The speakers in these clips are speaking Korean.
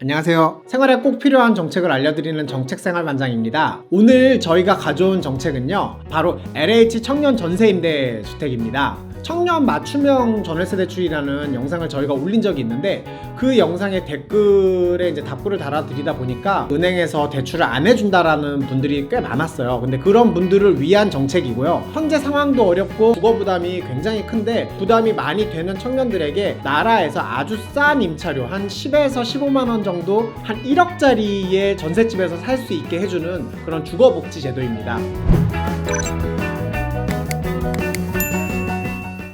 안녕하세요. 생활에 꼭 필요한 정책을 알려드리는 정책생활반장입니다. 오늘 저희가 가져온 정책은요, 바로 LH 청년 전세임대 주택입니다. 청년 맞춤형 전월세 대출이라는 영상을 저희가 올린 적이 있는데, 그 영상의 댓글에 이제 답글을 달아드리다 보니까 은행에서 대출을 안 해준다라는 분들이 꽤 많았어요. 근데 그런 분들을 위한 정책이고요. 현재 상황도 어렵고 주거 부담이 굉장히 큰데, 부담이 많이 되는 청년들에게 나라에서 아주 싼 임차료 한 10에서 15만 원 정도, 한 1억짜리의 전셋집에서 살 수 있게 해주는 그런 주거복지 제도입니다.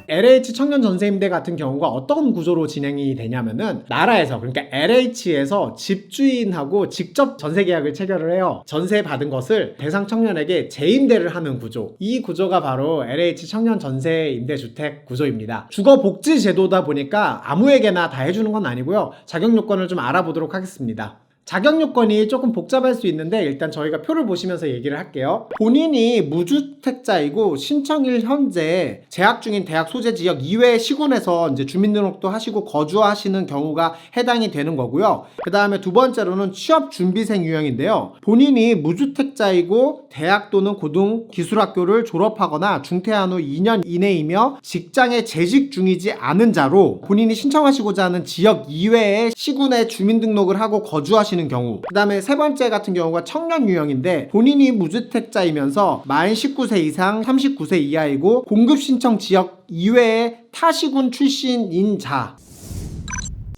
LH 청년 전세임대 같은 경우가 어떤 구조로 진행이 되냐면은, 나라에서, 그러니까 LH에서 집주인하고 직접 전세 계약을 체결을 해요. 전세 받은 것을 대상 청년에게 재임대를 하는 구조, 이 구조가 바로 LH 청년 전세임대 주택 구조입니다. 주거복지 제도다 보니까 아무에게나 다 해주는 건 아니고요. 자격 요건을 좀 알아보도록 하겠습니다. 자격 요건이 조금 복잡할 수 있는데, 일단 저희가 표를 보시면서 얘기를 할게요. 본인이 무주택자이고 신청일 현재 재학 중인 대학 소재 지역 이외의 시군에서 이제 주민등록도 하시고 거주하시는 경우가 해당이 되는 거고요. 그 다음에 두 번째로는 취업 준비생 유형인데요. 본인이 무주택자이고 대학 또는 고등 기술학교를 졸업하거나 중퇴한 후 2년 이내이며 직장에 재직 중이지 않은 자로, 본인이 신청하시고자 하는 지역 이외의 시군에 주민등록을 하고 거주하시는 경우. 그 다음에 세 번째 같은 경우가 청년 유형인데, 본인이 무주택자이면서 만 19세 이상 39세 이하이고 공급 신청 지역 이외의 타시군 출신인 자.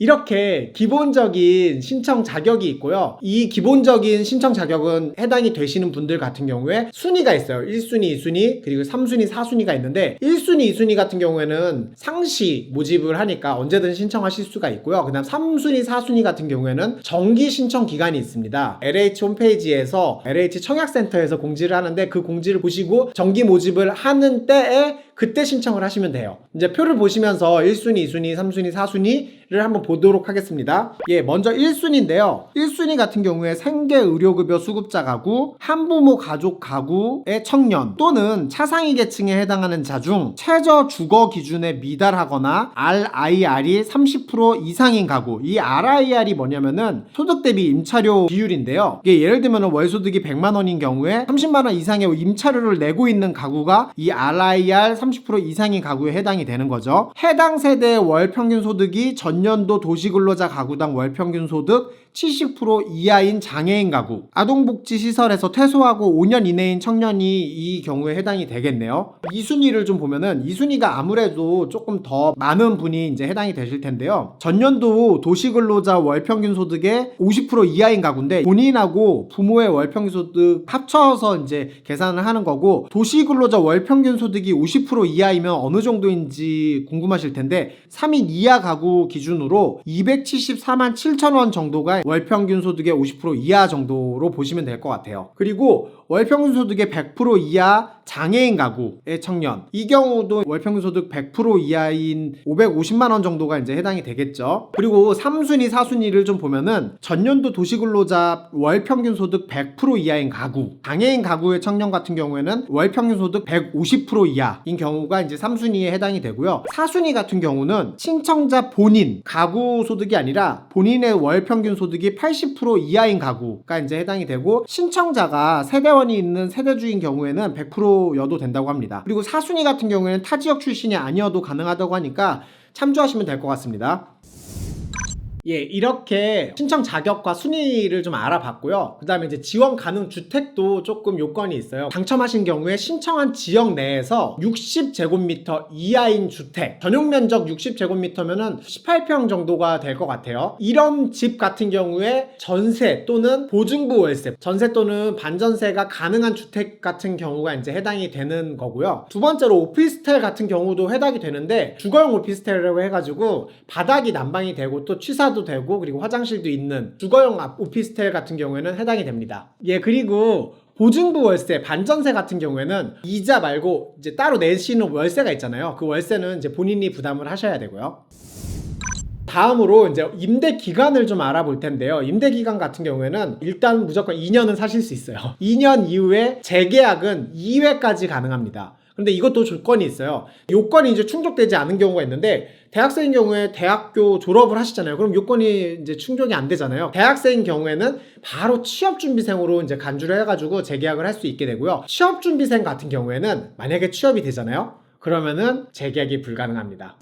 이렇게 기본적인 신청 자격이 있고요. 이 기본적인 신청 자격은 해당이 되시는 분들 같은 경우에 순위가 있어요. 1순위, 2순위, 그리고 3순위, 4순위가 있는데, 1순위, 2순위 같은 경우에는 상시 모집을 하니까 언제든 신청하실 수가 있고요. 그 다음 3순위, 4순위 같은 경우에는 정기 신청 기간이 있습니다. LH 홈페이지에서 LH 청약센터에서 공지를 하는데, 그 공지를 보시고 정기 모집을 하는 때에 그때 신청을 하시면 돼요. 이제 표를 보시면서 1순위, 2순위, 3순위, 4순위를 한번 보도록 하겠습니다. 먼저 1순위인데요. 1순위 같은 경우에 생계의료급여 수급자 가구, 한부모 가족 가구의 청년 또는 차상위 계층에 해당하는 자 중 최저 주거 기준에 미달하거나 RIR이 30% 이상인 가구. 이 RIR이 뭐냐면은 소득 대비 임차료 비율인데요. 이게 예를 들면 월소득이 100만 원인 경우에 30만 원 이상의 임차료를 내고 있는 가구가 이 RIR 30% 이상인 가구에 해당이 되는 거죠. 해당 세대의 월 평균 소득이 전년도 도시근로자 가구당 월 평균 소득 70% 이하인 장애인 가구, 아동복지시설에서 퇴소하고 5년 이내인 청년이 이 경우에 해당이 되겠네요. 2순위를 좀 보면은, 2순위가 아무래도 조금 더 많은 분이 이제 해당이 되실 텐데요. 전년도 도시근로자 월 평균 소득의 50% 이하인 가구인데, 본인하고 부모의 월 평균 소득 합쳐서 이제 계산을 하는 거고, 도시근로자 월 평균 소득이 50% 이하이면 어느 정도인지 궁금하실 텐데, 3인 이하 가구 기준으로 274만 7천 원 정도가 월평균 소득의 50% 이하 정도로 보시면 될 것 같아요. 그리고 월평균 소득의 100% 이하 장애인 가구의 청년, 이 경우도 월평균 소득 100% 이하인 550만 원 정도가 이제 해당이 되겠죠. 그리고 3순위, 4순위를 좀 보면은 전년도 도시근로자 월평균 소득 100% 이하인 가구, 장애인 가구의 청년 같은 경우에는 월평균 소득 150% 이하인 경우가 이제 3순위에 해당이 되고요. 4순위 같은 경우는 신청자 본인 가구 소득이 아니라 본인의 월평균 소득이 80% 이하인 가구가 이제 해당이 되고, 신청자가 세대원이 있는 세대주인 경우에는 100%여도 된다고 합니다. 그리고 4순위 같은 경우에는 타 지역 출신이 아니어도 가능하다고 하니까 참조하시면 될 것 같습니다. 이렇게 신청 자격과 순위를 좀 알아봤고요. 그 다음에 이제 지원 가능 주택도 조금 요건이 있어요. 당첨하신 경우에 신청한 지역 내에서 60제곱미터 이하인 주택, 전용 면적 60제곱미터면은 18평 정도가 될 것 같아요. 이런 집 같은 경우에 전세 또는 보증부 월세, 전세 또는 반전세가 가능한 주택 같은 경우가 이제 해당이 되는 거고요. 두 번째로 오피스텔 같은 경우도 해당이 되는데, 주거용 오피스텔이라고 해가지고 바닥이 난방이 되고 또 취사도 되고 그리고 화장실도 있는 주거용 오피스텔 같은 경우에는 해당이 됩니다. 그리고 보증부 월세, 반전세 같은 경우에는 이자 말고 이제 따로 내시는 월세가 있잖아요. 그 월세는 이제 본인이 부담을 하셔야 되고요. 다음으로 이제 임대 기간을 좀 알아볼 텐데요. 임대 기간 같은 경우에는 일단 무조건 2년은 사실 수 있어요. 2년 이후에 재계약은 2회까지 가능합니다. 근데 이것도 조건이 있어요. 요건이 이제 충족되지 않은 경우가 있는데, 대학생인 경우에 대학교 졸업을 하시잖아요. 그럼 요건이 이제 충족이 안 되잖아요. 대학생인 경우에는 바로 취업준비생으로 이제 간주를 해가지고 재계약을 할 수 있게 되고요. 취업준비생 같은 경우에는 만약에 취업이 되잖아요. 그러면은 재계약이 불가능합니다.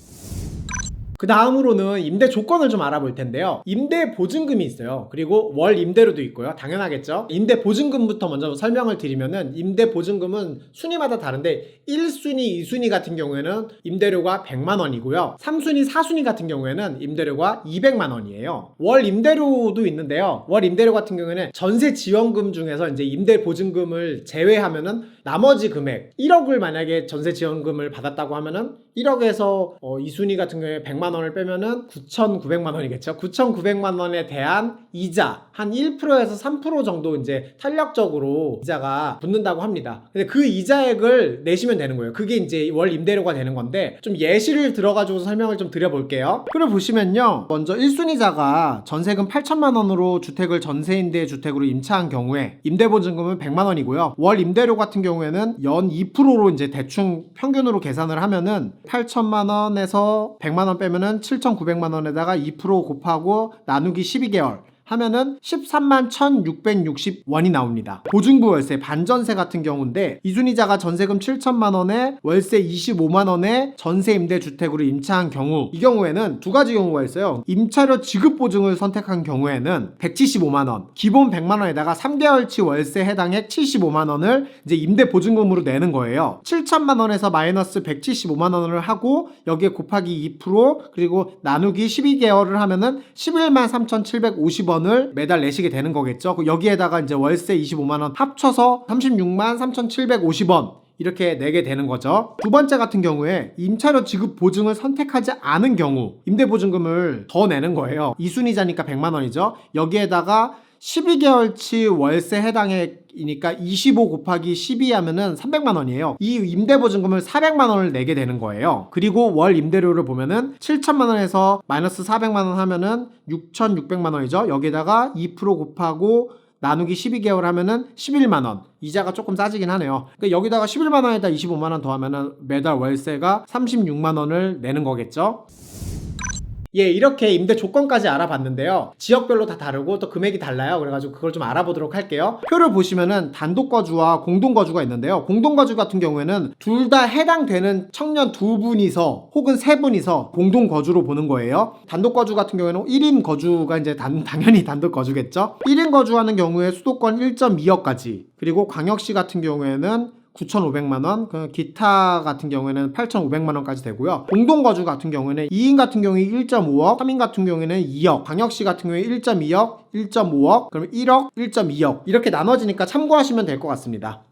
그 다음으로는 임대 조건을 좀 알아볼 텐데요. 임대 보증금이 있어요. 그리고 월 임대료도 있고요. 당연하겠죠. 임대 보증금부터 먼저 설명을 드리면은, 임대 보증금은 순위마다 다른데 1순위, 2순위 같은 경우에는 임대료가 100만 원이고요. 3순위, 4순위 같은 경우에는 임대료가 200만 원이에요. 월 임대료도 있는데요. 월 임대료 같은 경우에는 전세 지원금 중에서 이제 임대 보증금을 제외하면은 나머지 금액 1억을 만약에 전세 지원금을 받았다고 하면은 1억에서 2순위 같은 경우에 100만 원을 빼면은 9,900만 원이겠죠. 9,900만 원에 대한 이자 한 1%에서 3% 정도 이제 탄력적으로 이자가 붙는다고 합니다. 근데 그 이자액을 내시면 되는 거예요. 그게 이제 월 임대료가 되는 건데, 좀 예시를 들어가지고 설명을 좀 드려볼게요. 표를 보시면요, 먼저 1순위자가 전세금 8천만 원으로 주택을 전세임대 주택으로 임차한 경우에 임대보증금은 100만 원이고요. 월 임대료 같은 경우에는 연 2%로 이제 대충 평균으로 계산을 하면은 8천만 원에서 100만 원 빼면은 7,900만 원에다가 2% 곱하고 나누기 12개월 하면은 13만 1,660원이 나옵니다. 보증부 월세 반전세 같은 경우인데, 이순위자가 전세금 7천만 원에 월세 25만 원에 전세 임대 주택으로 임차한 경우, 이 경우에는 두 가지 경우가 있어요. 임차료 지급 보증을 선택한 경우에는 175만 원, 기본 100만 원에다가 3개월치 월세 해당액 75만 원을 이제 임대 보증금으로 내는 거예요. 7천만 원에서 마이너스 175만 원을 하고 여기에 곱하기 2% 그리고 나누기 12개월을 하면은 11만 3,750원 을 매달 내시게 되는 거겠죠. 여기에다가 이제 월세 25만 원 합쳐서 36만 3,750원 이렇게 내게 되는 거죠. 두 번째 같은 경우에 임차료 지급 보증을 선택하지 않은 경우 임대보증금을 더 내는 거예요. 2순위자니까 100만 원이죠. 여기에다가 12개월치 월세 해당액이니까 25 곱하기 12 하면은 300만 원이에요. 이 임대보증금을 400만 원을 내게 되는 거예요. 그리고 월 임대료를 보면은 7천만 원에서 마이너스 400만 원 하면은 6,600만 원이죠. 여기다가 2% 곱하고 나누기 12개월 하면은 11만 원. 이자가 조금 싸지긴 하네요. 그러니까 여기다가 11만 원에다 25만 원 더하면은 매달 월세가 36만 원을 내는 거겠죠. 예, 이렇게 임대 조건까지 알아봤는데요. 지역별로 다 다르고 또 금액이 달라요. 그래가지고 그걸 좀 알아보도록 할게요. 표를 보시면은 단독거주와 공동거주가 있는데요. 공동거주 같은 경우에는 둘 다 해당되는 청년 두 분이서 혹은 세 분이서 공동거주로 보는 거예요. 단독거주 같은 경우에는 1인 거주가 이제 당연히 단독거주겠죠. 1인 거주하는 경우에 수도권 1.2억까지, 그리고 광역시 같은 경우에는 9,500만 원, 기타 같은 경우에는 8,500만 원까지 되고요. 공동거주 같은 경우에는 2인 같은 경우에 1.5억, 3인 같은 경우에는 2억, 광역시 같은 경우에 1.2억, 1.5억, 그럼 1억, 1.2억 이렇게 나눠지니까 참고하시면 될 것 같습니다.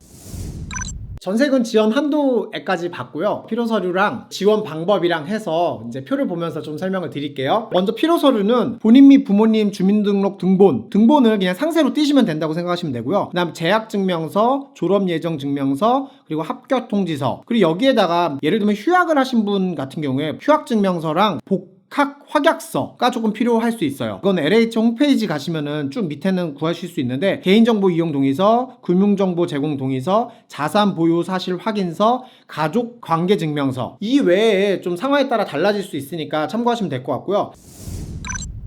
전세금 지원 한도액까지 봤고요. 필요서류랑 지원 방법이랑 해서 이제 표를 보면서 좀 설명을 드릴게요. 먼저 필요서류는 본인 및 부모님 주민등록 등본을 그냥 상세로 띄시면 된다고 생각하시면 되고요. 그 다음 재학증명서, 졸업예정증명서, 그리고 합격통지서, 그리고 여기에다가 예를 들면 휴학을 하신 분 같은 경우에 휴학증명서랑 복학 확약서가 조금 필요할 수 있어요. 이건 LH 홈페이지 가시면은 쭉 밑에는 구하실 수 있는데, 개인정보 이용 동의서, 금융정보 제공 동의서, 자산 보유 사실 확인서, 가족 관계 증명서, 이 외에 좀 상황에 따라 달라질 수 있으니까 참고하시면 될 것 같고요.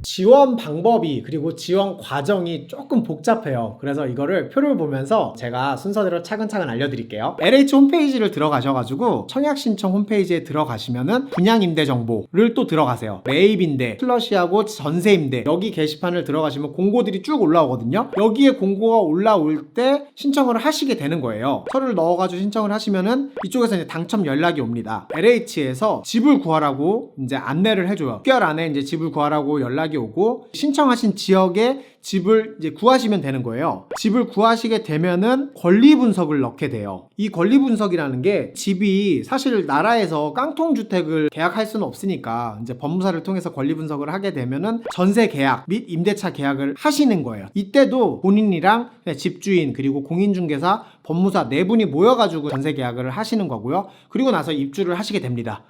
지원 방법이 그리고 지원 과정이 조금 복잡해요. 그래서 이거를 표를 보면서 제가 순서대로 차근차근 알려드릴게요. LH 홈페이지를 들어가셔가지고 청약 신청 홈페이지에 들어가시면은 분양임대 정보를 또 들어가세요. 매입임대, 슬러시하고 전세임대, 여기 게시판을 들어가시면 공고들이 쭉 올라오거든요. 여기에 공고가 올라올 때 신청을 하시게 되는 거예요. 서류를 넣어가지고 신청을 하시면은 이쪽에서 이제 당첨 연락이 옵니다. LH에서 집을 구하라고 이제 안내를 해줘요. 6개월 안에 이제 집을 구하라고 연락이 오고, 신청하신 지역에 집을 이제 구하시면 되는 거예요. 집을 구하시게 되면은 권리 분석을 넣게 돼요. 이 권리 분석이라는 게, 집이 사실 나라에서 깡통주택을 계약할 수는 없으니까 이제 법무사를 통해서 권리 분석을 하게 되면은 전세 계약 및 임대차 계약을 하시는 거예요. 이때도 본인이랑 집주인 그리고 공인중개사, 법무사 네 분이 모여가지고 전세 계약을 하시는 거고요. 그리고 나서 입주를 하시게 됩니다.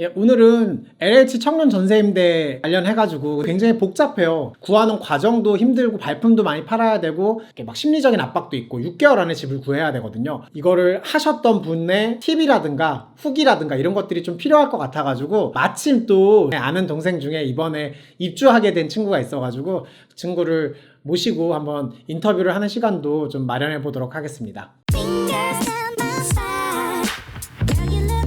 예, 오늘은 LH 청년 전세임대 관련해가지고 굉장히 복잡해요. 구하는 과정도 힘들고 발품도 많이 팔아야 되고 이렇게 막 심리적인 압박도 있고 6개월 안에 집을 구해야 되거든요. 이거를 하셨던 분의 팁이라든가 후기라든가 이런 것들이 좀 필요할 것 같아가지고 마침 또 아는 동생 중에 이번에 입주하게 된 친구가 있어가지고 그 친구를 모시고 한번 인터뷰를 하는 시간도 좀 마련해 보도록 하겠습니다. Fingers down my side. Girl, you look